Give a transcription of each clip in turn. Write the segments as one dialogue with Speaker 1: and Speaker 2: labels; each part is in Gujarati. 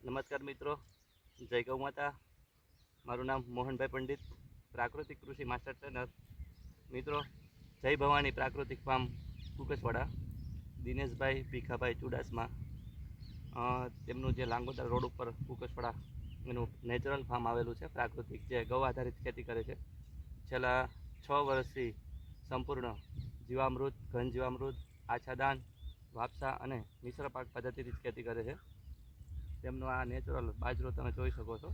Speaker 1: નમસ્કાર મિત્રો, જય ગૌ માતા. મારું નામ મોહનભાઈ પંડિત, પ્રાકૃતિક કૃષિ માસ્ટર ટ્રેનર. મિત્રો, જય ભવાની પ્રાકૃતિક ફાર્મ કુકસવાડા, દિનેશભાઈ ભીખાભાઈ ચુડાસમા, તેમનું જે લાંગોદર રોડ ઉપર કુકસવાડા એનું નેચરલ ફાર્મ આવેલું છે. પ્રાકૃતિક જે ગૌ આધારિત ખેતી કરે છે. છેલ્લા 6 વર્ષથી સંપૂર્ણ જીવામૃત, ઘન જીવામૃત, આછાદાન, વાપસા અને મિશ્ર પાક પદ્ધતિથી ખેતી કરે છે. તેમનો આ નેચરલ બાજરો તમે જોઈ શકો છો,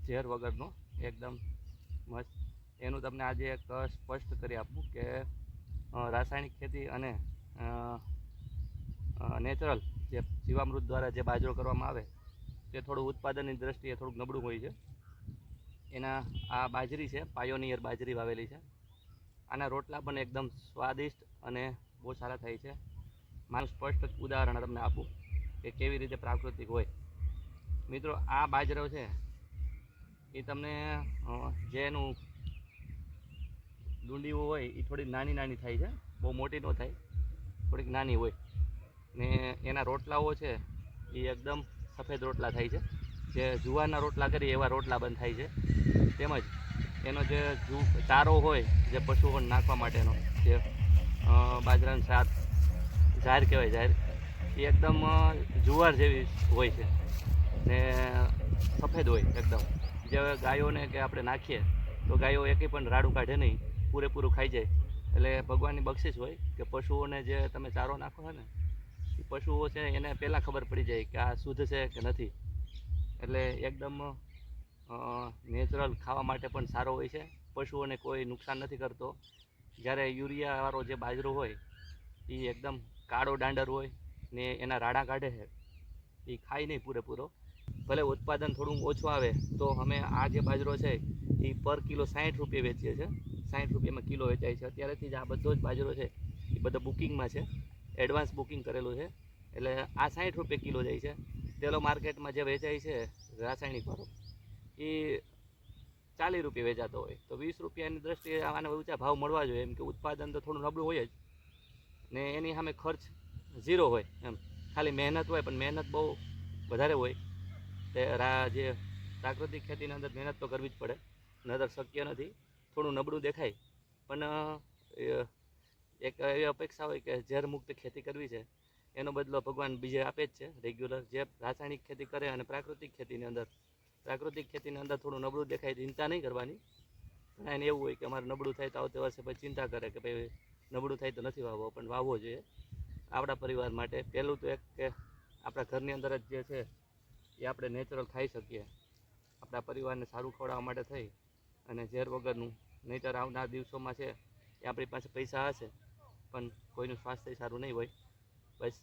Speaker 1: ઝેર વગરનો એકદમ મસ્ત. એનું તમને આજે એક સ્પષ્ટ કરી આપું કે રાસાયણિક ખેતી અને નેચરલ જે જીવામૃત દ્વારા જે બાજરો કરવામાં આવે તે થોડું ઉત્પાદનની દ્રષ્ટિએ થોડુંક નબળું હોય છે. એના આ બાજરી છે, પાયોનિયર બાજરી વાવેલી છે. આના રોટલા પણ એકદમ સ્વાદિષ્ટ અને બહુ સારા થાય છે. મારું સ્પષ્ટ ઉદાહરણ તમને આપું કે કેવી રીતે પ્રાકૃતિક હોય. મિત્રો, આ બાજરો છે એ તમને જે એનું ડુંડીઓ હોય એ થોડીક નાની નાની થાય છે, બહુ મોટી ન થાય, થોડીક નાની હોય. ને એના રોટલાઓ છે એ એકદમ સફેદ રોટલા થાય છે. જે જુવારના રોટલા કરીએ એવા રોટલા બંધ થાય છે. તેમજ એનો જે ચારો હોય, જે પશુઓને નાખવા માટેનો જે બાજરાનું શાક, ઝાર કહેવાય, ઝાર, એ એકદમ જુવાર જેવી હોય છે ને સફેદ હોય એકદમ. જે ગાયોને કે આપણે નાખીએ તો ગાયો એકેય પણ રાડું કાઢે નહીં, પૂરેપૂરું ખાઈ જાય. એટલે ભગવાનની બક્ષિસ હોય કે પશુઓને જે તમે ચારો નાખો છો ને, એ પશુઓ છે એને પહેલાં ખબર પડી જાય કે આ શુદ્ધ છે કે નથી. એટલે એકદમ નેચરલ, ખાવા માટે પણ સારો હોય છે, પશુઓને કોઈ નુકસાન નથી કરતો. જ્યારે યુરિયાવાળો જે બાજરો હોય એ એકદમ કાળો દાંડર હોય ને એના રાડા કાઢે છે, એ ખાય નહીં પૂરેપૂરો. ભલે ઉત્પાદન થોડું ઓછું આવે તો અમે આ જે બાજરો છે એ પર કિલો 60 રૂપિયા વેચીએ છીએ. 60 રૂપિયામાં કિલો વેચાય છે. અત્યારેથી જ આ બધો જ બાજરો છે એ બધો બુકિંગમાં છે, એડવાન્સ બુકિંગ કરેલું છે. એટલે આ 60 રૂપિયા કિલો જાય છે. પેલો માર્કેટમાં જે વેચાય છે રાસાયણિક વાળો એ 40 રૂપિયા વેચાતો હોય. તો 20 રૂપિયાની દ્રષ્ટિએ આને ઊંચા ભાવ મળવા જોઈએ, એમ કે ઉત્પાદન તો થોડું નબળું હોય જ ને એની સામે ખર્ચ ઝીરો હોય. એમ ખાલી મહેનત હોય, પણ મહેનત બહુ વધારે હોય. તે જે પ્રાકૃતિક ખેતીની અંદર મહેનત તો કરવી જ પડે, નહીંતર શક્ય નથી. થોડું નબળું દેખાય, પણ એક એવી અપેક્ષા હોય કે ઝેર મુક્ત ખેતી કરવી છે, એનો બદલો ભગવાન બીજે આપે જ છે રેગ્યુલર. જે રાસાયણિક ખેતી કરે અને પ્રાકૃતિક ખેતીની અંદર થોડું નબળું દેખાય, ચિંતા નહીં કરવાની. પણ એને એવું હોય કે અમારે નબળું થાય તો આવતા વર્ષે પછી ચિંતા કરે કે ભાઈ નબળું થાય તો નથી વાવવો, પણ વાવવો જોઈએ આપણા પરિવાર માટે. પહેલું તો એક કે આપણા ઘરની અંદર જ જે છે એ આપણે નેચરલ ખાઈ શકીએ, આપણા પરિવારને સારું ખવડાવવા માટે થઈ અને ઝેર વગરનું. નહીંતર આવનાર દિવસોમાં છે એ આપણી પાસે પૈસા હશે પણ કોઈનું સ્વાસ્થ્ય સારું નહીં હોય. બસ